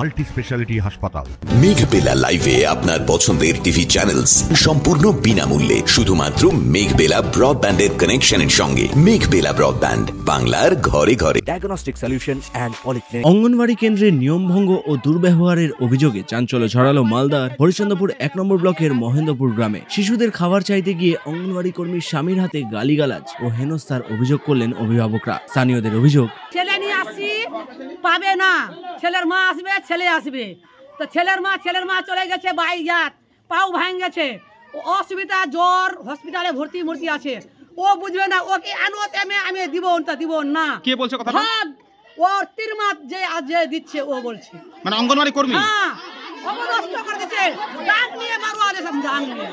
Multi speciality হাসপাতাল। মেঘবেলা লাইভে আপনার পছন্দের টিভি চ্যানেলস সম্পূর্ণ বিনামূল্যে, শুধুমাত্র মেঘবেলা ব্রডব্যান্ডের কানেকশনের সঙ্গে। মেঘবেলা ব্রডব্যান্ড, বাংলার ঘরে ঘরে। Diagnostic solution and polyclinic. Anganwadi কেন্দ্রে নিয়মভঙ্গ ও দুর্ব্যবহারের অভিযোগে চাঞ্চল্য ছড়ালো মালদার হরিশ্চন্দ্রপুর ১ নম্বর ব্লকের মহেন্দ্রপুর গ্রামে। শিশুদের খাবার চাইতে গিয়ে অঙ্গনওয়াড়ি কর্মীর স্বামীর হাতে গালিগালাজ ও হেনস্থার অভিযোগ করলেন অভিভাবকরা। স্থানীয়দের অভিযোগ, ছেলে নিয়ে আসছি পাবে না, ছেলের মা আসবে, ছেলে আসবে, তো ছেলের মা চলে গেছে বাইজাত, পাও ভাঙ গেছে, অসুবিধা, জ্বর, হসপিটালে ভর্তি আছে, ও বুঝবে না, ওকে আনোতে আমি দিব না। কে বলছে কথা? ও তিরমাত যে দিচ্ছে ও বলছে, মানে অঙ্গনওয়াড়ি কর্মী। হ্যাঁ, অবনষ্ট করে দিচ্ছে, ডাং নিয়ে মারওয়া দেন, ডাং নিয়ে।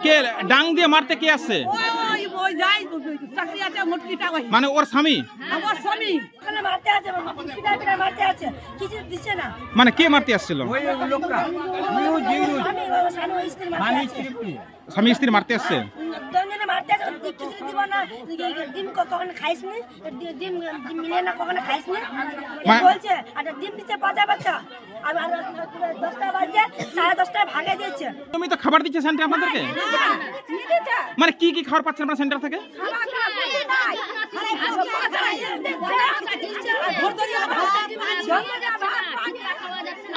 কে ডাং দিয়ে মারতে কে আসছে? ওই যাই চাকরি আছে মুটকিটা, ওই মানে ওর স্বামী। আমার স্বামী ওখানে মারতে আছে, পিটা মারতে আছে, কিছু দিচ্ছে না। মানে কে মারতে আসছিল? ওই লোকটা স্বামী স্ত্রী মারতে আসছে। দঞ্জনে মারতে আছে, কিছু দিব না। ডিম কখন খাইস নি, ডিম মিলে না, কখনো খাইস নি বলছে। আর ডিম দিচ্ছে বাচ্চা, আর 10টা বাজে 10:30টায় ভাগে দিচ্ছে। তুমি তো খাবার দিচ্ছে সেন্টার আপনাদেরকে? মানে কি কি খাবার পাচ্ছেন আপনারা সেন্টার থেকে?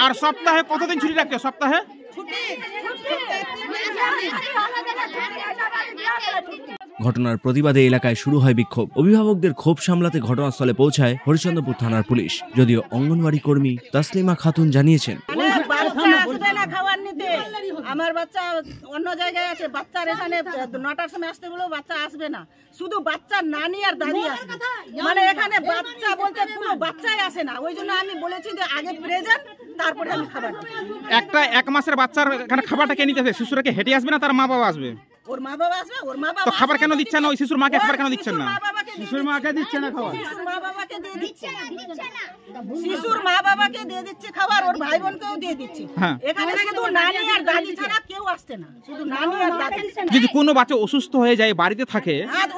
আর সপ্তাহে কতদিন ছুটি রাখতে? সপ্তাহে ঘটনার প্রতিবাদে এলাকায় শুরু হয় বিক্ষোভ। অভিভাবকদের ক্ষোভ সামলাতে ঘটনাস্থলে পৌঁছায় হরিশ্চন্দ্রপুর থানার পুলিশ। যদিও অঙ্গনওয়াড়ি কর্মী তাসলিমা খাতুন জানিয়েছেন, আমার বাচ্চা অন্য জায়গায় আছে, বাচ্চার এখানে 9টার সময় আসতে বলেও বাচ্চা আসবে না, শুধু বাচ্চার নানি আর দাদি আসবে, মানে এখানে বাচ্চা বলতে কোনো বাচ্চাই আসে না। ওই জন্য আমি বলেছি যে আগে প্রেজেন্ট, তারপরে আমি খাবার। একটা 1 মাসের বাচ্চার এখানে খাবারটা কে নিতে আসবে? শিশুরা কি হেঁটে আসবে না, তার মা বাবা আসবে? ওর মা বাবা আসবে, ওর মা বাবা। তো খাবার কেন দিচ্ছেন না? ওই শিশুর মাকে খাবার কেন দিচ্ছেন না? শিশুর মাকে দিচ্ছে না খাবার, শিশুর মা বাবাকে দিয়ে দিচ্ছে, শিশুর মা বাবাকে দিয়ে দিচ্ছে খাবার, ওর ভাই বোনকেও দিয়ে দিচ্ছে। এখানে শুধু নানি আর দাদি ছাড়া কেউ আসছে না, শুধু নানি আর দাদি। যদি কোনো বাচ্চা অসুস্থ হয়ে যায়, বাড়িতে থাকে,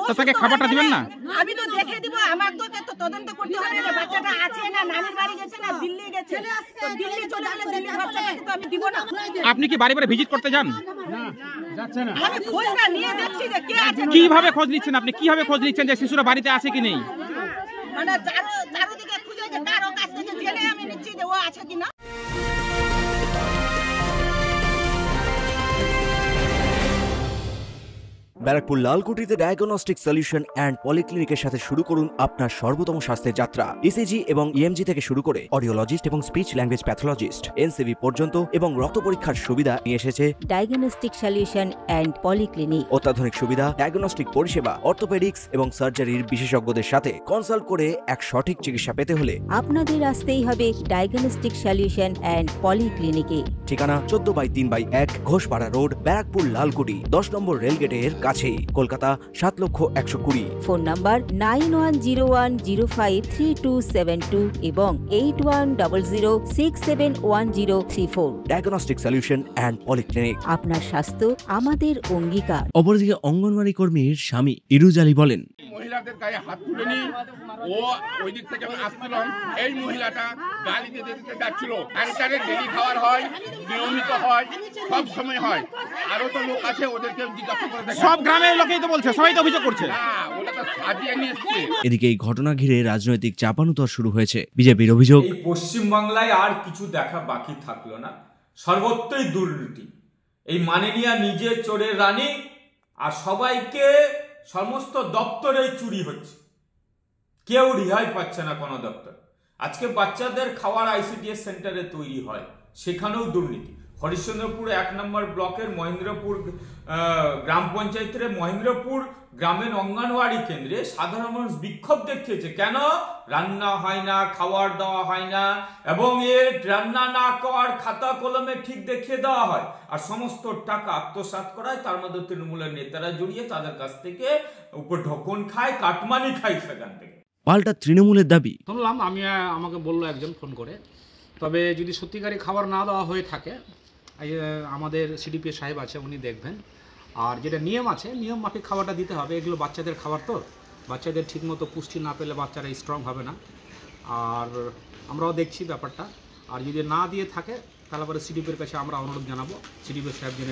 তো তাকে খাবারটা দিবেন না? আমি তো দেখে দিব, আমার তো তদন্ত করতে হবে যে বাচ্চাটা আছে না নানির বাড়ি গেছে না দিল্লি গেছে, তো দিল্লি চলে গেলে দিল্লির বাচ্চাটাকে তো আমি দিব না। আপনি কি বাড়ি বাড়ি ভিজিট করতে যান? না, যাচ্ছে না। আমি খোঁজটা নিয়ে দেখছি যে কে আছে। কিভাবে খোঁজ নিচ্ছেন আপনি? কিভাবে খোঁজ নিচ্ছেন যে শিশুরা বাড়িতে আছে কি নেই? মানে চারদিকে খুঁজে যে কারো কাছ থেকে জেনে আমি নিচ্ছি যে ও আছে কিনা। ব্যারাকপুর লালকুটিতে ডায়াগনস্টিক সলিউশন অ্যান্ড পলিক্লিনিকের সাথে শুরু করুন আপনার সর্বোত্তম স্বাস্থ্যের যাত্রা। ইসিজি এবং ইএমজি থেকে শুরু করে অডিওলজিস্ট এবং স্পিচ ল্যাঙ্গুয়েজ প্যাথোলজিস্ট, এনসিভি পর্যন্ত এবং রক্ত পরীক্ষার সুবিধা নিয়ে এসেছে ডায়াগনস্টিক সলিউশন অ্যান্ড পলিক্লিনিক। অত্যাধুনিক সুবিধা, ডায়াগনস্টিক পরিষেবা, অর্থোপেডিক্স এবং সার্জারির বিশেষজ্ঞদের সাথে কনসাল্ট করে এক সঠিক চিকিৎসা পেতে হলে আপনাদের আসতেই হবে ডায়াগনস্টিক সলিউশন অ্যান্ড পলিক্লিনিকে। ঠিকানা 14/3/1 ঘোষপাড়া রোড, ব্যারাকপুর লালকুটি, 10 নম্বর রেলগেটের কাছেই, কলকাতা 7,120,000। ফোন নাম্বার 9101053272 এবং 8100671034। Diagnostic solution and polyclinic. আপনার স্বাস্থ্য আমাদের অঙ্গীকার। অপরদিকে অঙ্গনওয়াড়ি কর্মীর স্বামী ইরুজ আলী বলেন, মহিলাদের গায়ে হাত তুলেনি, ও ওই দিক থেকে আসছিলাম, এই মহিলাটা গালি দিতে যাচ্ছিল। সেন্টারে ডেলি খাবার হয়, নিয়মিত হয়, সব সময় হয়, আরো তো লোক আছে, ওদেরকে জিজ্ঞাসা করে দেখে। সব গ্রামের লোকেই তো বলছে, সবাই তো অভিযোগ করছে। ওটা তো সাজিয়ে নিয়ে এসছে। এদিকে এই ঘটনা ঘিরে রাজনৈতিক চাপানুতর শুরু হয়েছে। বিজেপির অভিযোগ, এই পশ্চিমবাংলায় আর কিছু দেখা বাকি থাকলো না, সর্বত্রই দুর্নীতি। এই মাননীয়া নিজে চোরের রানী, আর সবাইকে সমস্ত দপ্তরে চুরি হচ্ছে, কেউ রেহাই পাচ্ছে না কোনো দপ্তর। আজকে বাচ্চাদের খাওয়ার আইসিডিএস সেন্টারে তৈরি হয়, সেখানেও দুর্নীতি। হরিশ্চন্দ্রপুর 1 নম্বর ব্লকের মহেন্দ্রপুর গ্রাম পঞ্চায়েতের মহেন্দ্রপুর গ্রামের অঙ্গনওয়াড়ি কেন্দ্রে সাধারণ মানুষ বিক্ষোভ দেখিয়েছে। কেন রান্না হয় না, খাবার দেওয়া হয় না, এবং এর রান্না না করার খাতা কলমে ঠিক দেখিয়ে দেওয়া হয়, আর সমস্ত টাকা আত্মসাৎ করায়। তার মধ্যে তৃণমূলের নেতারা জড়িয়ে, তাদের কাছ থেকে উপর ঢোকন খায়, কাটমানি খায়। সেখান থেকে পাল্টা তৃণমূলের দাবি, শুনলাম, আমাকে বললো একজন ফোন করে, তবে যদি সত্যিকারই খাবার না দেওয়া হয়ে থাকে, আমাদের সিডিপি সাহেব আছে, উনি দেখবেন। আর যেটা নিয়ম আছে, নিয়ম মাফিক খাবারটা দিতে হবে। এগুলো বাচ্চাদের খাবার, তো বাচ্চাদের ঠিকমতো পুষ্টি না পেলে বাচ্চারা স্ট্রং হবে না। আর আমরাও দেখছি ব্যাপারটা। আর যদি না দিয়ে থাকে তাহলে পরে সিডিপির কাছে আমরা অনুরোধ জানাবো, সিডিপি সাহেব যেন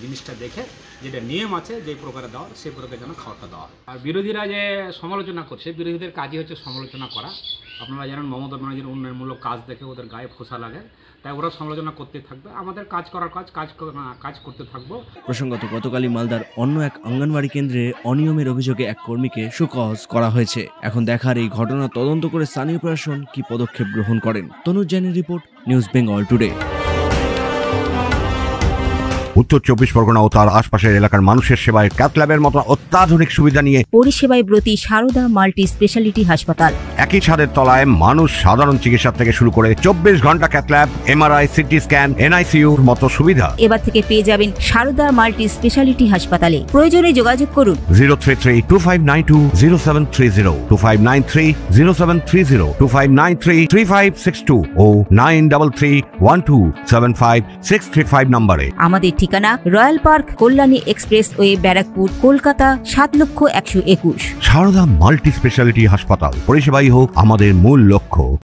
জিনিসটা দেখে যেটা নিয়ম আছে যে প্রকারে দেওয়ার সেই প্রকারে যেন খাওয়াটা দেওয়া হয়। আর বিরোধীরা যে সমালোচনা করছে, বিরোধীদের কাজই হচ্ছে সমালোচনা করা। আপনারা জানেন মমতা ব্যানার্জির উন্নয়নমূলক কাজ দেখে ওদের গায়ে খোসা লাগে, তাই ওরা সমালোচনা করতে থাকবে। আমাদের কাজ করার কাজ করতে থাকবো। প্রসঙ্গত গতকালই মালদার অন্য এক অঙ্গনওয়াড়ি কেন্দ্রে অনিয়মের অভিযোগে এক কর্মীকে শোকজ করা হয়েছে। এখন দেখার এই ঘটনা তদন্ত করে স্থানীয় প্রশাসন কি পদক্ষেপ গ্রহণ করেন। তনুজ জৈনের রিপোর্ট, নিউজ বেঙ্গল টুডে। উত্তর 24 পরগনা ও তার আশপাশের এলাকার মানুষের সেবায় ক্যাথ ল্যাবের মতো অত্যাধুনিক সুবিধা নিয়ে পরিষেবায় ব্রতী সারদা মাল্টি স্পেশালিটি হাসপাতাল। একই ছাদের তলায় মানুষ সাধারণ চিকিৎসা থেকে শুরু করে 24 ঘন্টা cath lab, MRI, CT scan, এনআইসিইউর মতো সুবিধা এবার থেকে পেয়ে যাবেন সারদা মাল্টি স্পেশালিটি হাসপাতালে। প্রয়োজনে যোগাযোগ করুন 033-2592-0730, 2593-0730, 2593-3562 ও 9331275635 নম্বরে। আমাদের ঠিকানা Royal Park, Kalyani expressway, Barrackpore, Kolkata 7,121,000। Sarada multi speciality হাসপাতাল, পরিষেবাই হোক আমাদের মূল লক্ষ্য।